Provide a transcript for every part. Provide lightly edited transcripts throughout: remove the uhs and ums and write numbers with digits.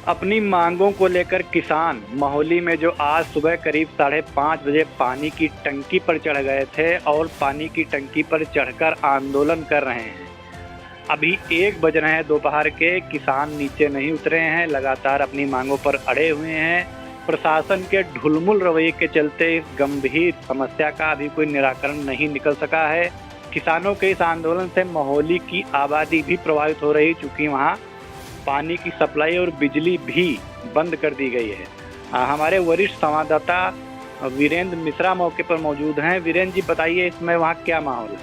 अपनी मांगों को लेकर किसान महोली में जो आज सुबह करीब 5:30 बजे पानी की टंकी पर चढ़ गए थे और पानी की टंकी पर चढ़कर आंदोलन कर रहे हैं। अभी 1 बज रहे हैं दोपहर के, किसान नीचे नहीं उतरे हैं, लगातार अपनी मांगों पर अड़े हुए हैं। प्रशासन के ढुलमुल रवैये के चलते इस गंभीर समस्या का अभी कोई निराकरण नहीं निकल सका है। किसानों के इस आंदोलन से महोली की आबादी भी प्रभावित हो रही, चूँकि वहाँ पानी की सप्लाई और बिजली भी बंद कर दी गई है। हमारे वरिष्ठ संवाददाता वीरेंद्र मिश्रा मौके पर मौजूद हैं। वीरेंद्र जी, बताइए इसमें वहाँ क्या माहौल है?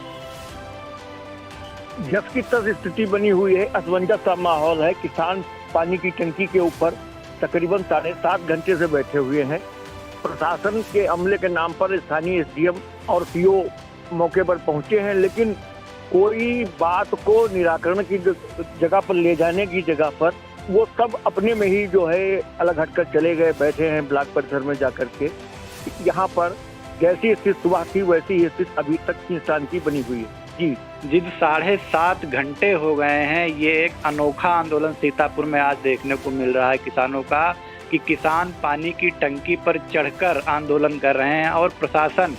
जस की तस स्थिति बनी हुई है, असमंजस सा माहौल है। किसान पानी की टंकी के ऊपर तकरीबन 7.5 घंटे से बैठे हुए हैं। प्रशासन के अमले के नाम पर स्थानीय एसडीएम और सीओ मौके पर पहुंचे हैं, लेकिन कोई बात को निराकरण की जगह पर ले जाने की जगह पर वो सब अपने में ही जो है अलग हटकर चले गए, बैठे हैं ब्लॉक परिसर में जाकर के। यहाँ पर जैसी स्थिति सुबह थी वैसी ही स्थिति अभी तक किसान की बनी हुई है। जी 7.5 घंटे हो गए हैं। ये एक अनोखा आंदोलन सीतापुर में आज देखने को मिल रहा है किसानों का, कि किसान पानी की टंकी पर चढ़कर आंदोलन कर रहे हैं और प्रशासन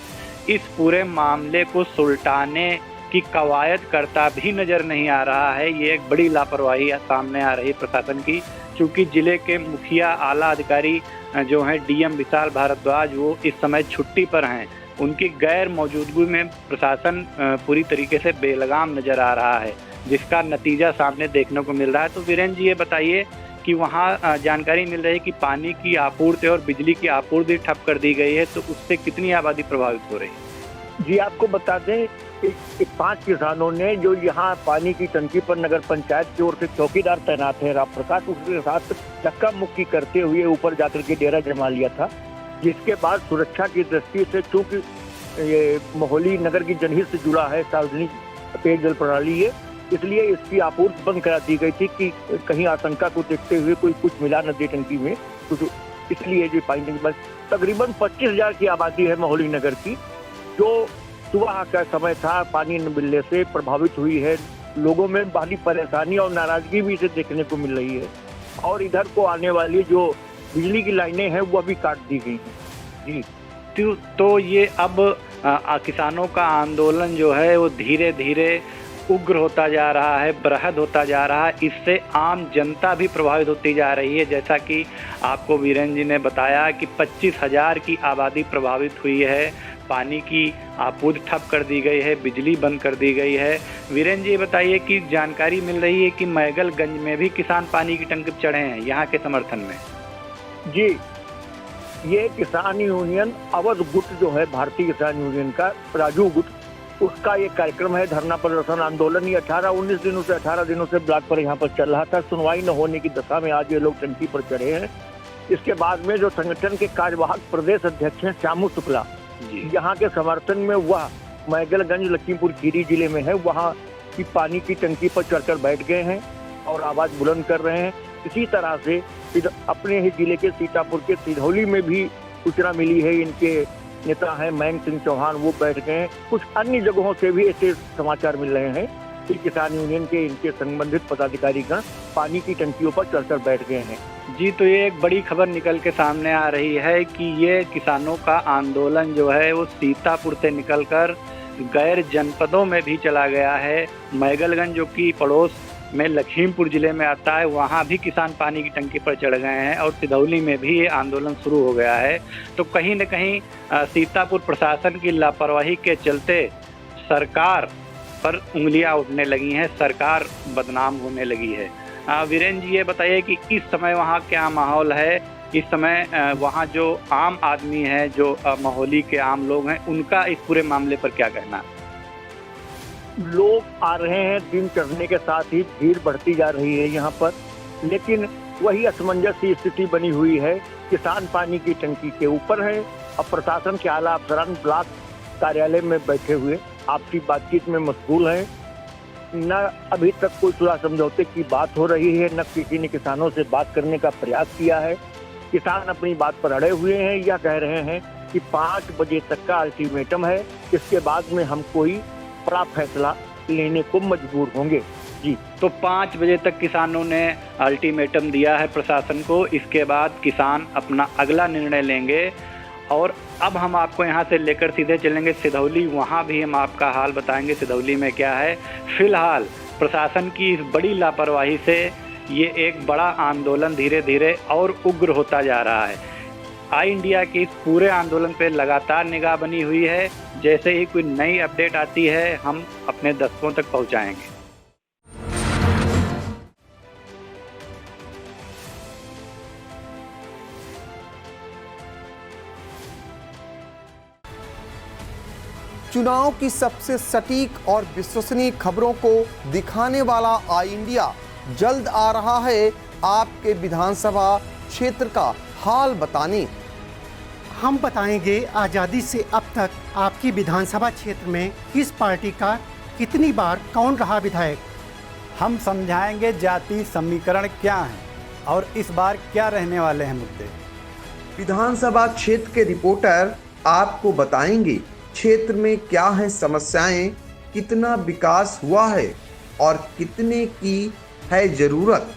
इस पूरे मामले को सुलटाने की कवायद करता भी नजर नहीं आ रहा है। ये एक बड़ी लापरवाही सामने आ रही है प्रशासन की, क्योंकि जिले के मुखिया आला अधिकारी जो हैं डीएम विशाल भारद्वाज, वो इस समय छुट्टी पर हैं। उनकी गैर मौजूदगी में प्रशासन पूरी तरीके से बेलगाम नजर आ रहा है, जिसका नतीजा सामने देखने को मिल रहा है। तो वीरेंद्र जी, ये बताइए कि वहाँ जानकारी मिल रही है कि पानी की आपूर्ति और बिजली की आपूर्ति ठप कर दी गई है, तो उससे कितनी आबादी प्रभावित हो रही है? जी, आपको बता दें, 5 किसानों ने जो यहाँ पानी की टंकी पर नगर पंचायत की ओर से चौकीदार तैनात है राम प्रकाश, उसके साथ धक्का मुक्की करते हुए ऊपर जाकर के डेरा जमा लिया था। जिसके बाद सुरक्षा की दृष्टि से, चूंकि ये महोली नगर की जनहित से जुड़ा है, सार्वजनिक पेयजल प्रणाली है, इसलिए इसकी आपूर्ति बंद करा दी गई थी कि कहीं आशंका को देखते हुए कोई कुछ मिला न दे टंकी में, तो इसलिए जो पानी टंकी बस तकरीबन 25,000 की आबादी है महोली नगर की, जो सुबह का समय था पानी न मिलने से प्रभावित हुई है। लोगों में भारी परेशानी और नाराजगी भी इसे देखने को मिल रही है, और इधर को आने वाली जो बिजली की लाइनें हैं वो अभी काट दी गई हैं। जी, तो ये अब किसानों का आंदोलन जो है वो धीरे धीरे उग्र होता जा रहा है, बृहद होता जा रहा है। इससे आम जनता भी प्रभावित होती जा रही है। जैसा कि आपको वीरेंद्र जी ने बताया कि 25,000 की आबादी प्रभावित हुई है, पानी की आपूर्ति ठप कर दी गई है, बिजली बंद कर दी गई है। वीरेंद्र जी, बताइए कि जानकारी मिल रही है कि मैगलगंज में भी किसान पानी की टंकी पर चढ़े हैं यहाँ के समर्थन में। जी, ये किसान यूनियन अवध गुट जो है, भारतीय किसान यूनियन का राजू गुट, उसका ये कार्यक्रम है, धरना प्रदर्शन आंदोलन। ये 18 दिनों से ब्लॉक पर यहाँ पर चल रहा था। सुनवाई न होने की दशा में आज ये लोग टंकी पर चढ़े हैं। इसके बाद में जो संगठन के कार्यवाहक प्रदेश अध्यक्ष हैं श्यामू शुक्ला, यहाँ के समर्थन में वह मैगलगंज लखीमपुर खीरी जिले में है, वहाँ की पानी की टंकी पर चढ़कर बैठ गए हैं और आवाज बुलंद कर रहे हैं। इसी तरह से अपने ही जिले के सीतापुर के सिधौली में भी सूचना मिली है, इनके नेता हैं मयंक सिंह चौहान, वो बैठ गए हैं। कुछ अन्य जगहों से भी ऐसे समाचार मिल रहे हैं कि किसान यूनियन के इनके संबंधित पदाधिकारी का पानी की टंकियों पर चढ़कर बैठ गए हैं। जी, तो ये एक बड़ी खबर निकल के सामने आ रही है कि ये किसानों का आंदोलन जो है वो सीतापुर से निकलकर गैर जनपदों में भी चला गया है। मैगलगंज जो कि पड़ोस में लखीमपुर जिले में आता है, वहाँ भी किसान पानी की टंकी पर चढ़ गए हैं और सिधौली में भी ये आंदोलन शुरू हो गया है। तो कहीं न कहीं सीतापुर प्रशासन की लापरवाही के चलते सरकार पर उंगलियां उठने लगी हैं, सरकार बदनाम होने लगी है। वीरेंद्र जी, ये बताइए कि इस समय वहाँ क्या माहौल है? इस समय वहाँ जो आम आदमी है, जो महोली के आम लोग हैं, उनका इस पूरे मामले पर क्या कहना है? लोग आ रहे हैं, दिन चढ़ने के साथ ही भीड़ बढ़ती जा रही है यहाँ पर, लेकिन वही असमंजस की स्थिति बनी हुई है। किसान पानी की टंकी के ऊपर है और प्रशासन के आला अफसरान ब्लॉक कार्यालय में बैठे हुए आपसी बातचीत में मशगूल हैं। न अभी तक कोई सुलह समझौते की बात हो रही है, न किसी ने किसानों से बात करने का प्रयास किया है। किसान अपनी बात पर अड़े हुए हैं, यह कह रहे हैं कि 5 बजे तक का अल्टीमेटम है, इसके बाद में हम कोई बड़ा फैसला लेने को मजबूर होंगे। जी। तो 5 बजे तक किसानों ने अल्टीमेटम दिया है प्रशासन को। इसके बाद किसान अपना अगला निर्णय लेंगे। और अब हम आपको यहाँ से लेकर सीधे चलेंगे सिधौली, वहाँ भी हम आपका हाल बताएंगे सिधौली में क्या है। फिलहाल प्रशासन की इस बड़ी लापरवाही से ये एक बड़ा आंदोलन धीरे धीरे और उग्र होता जा रहा है। आई इंडिया के इस पूरे आंदोलन पे लगातार निगाह बनी हुई है। जैसे ही कोई नई अपडेट आती है हम अपने दर्शकों तक पहुँचाएंगे। चुनाव की सबसे सटीक और विश्वसनीय खबरों को दिखाने वाला आई इंडिया जल्द आ रहा है आपके विधानसभा क्षेत्र का हाल बताने। हम बताएंगे आज़ादी से अब तक आपकी विधानसभा क्षेत्र में किस पार्टी का कितनी बार कौन रहा विधायक। हम समझाएंगे जाति समीकरण क्या है और इस बार क्या रहने वाले हैं मुद्दे। विधानसभा क्षेत्र के रिपोर्टर आपको बताएंगे क्षेत्र में क्या है समस्याएं, कितना विकास हुआ है और कितने की है जरूरत।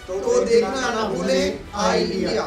तो देखना ना भूलें आई इंडिया।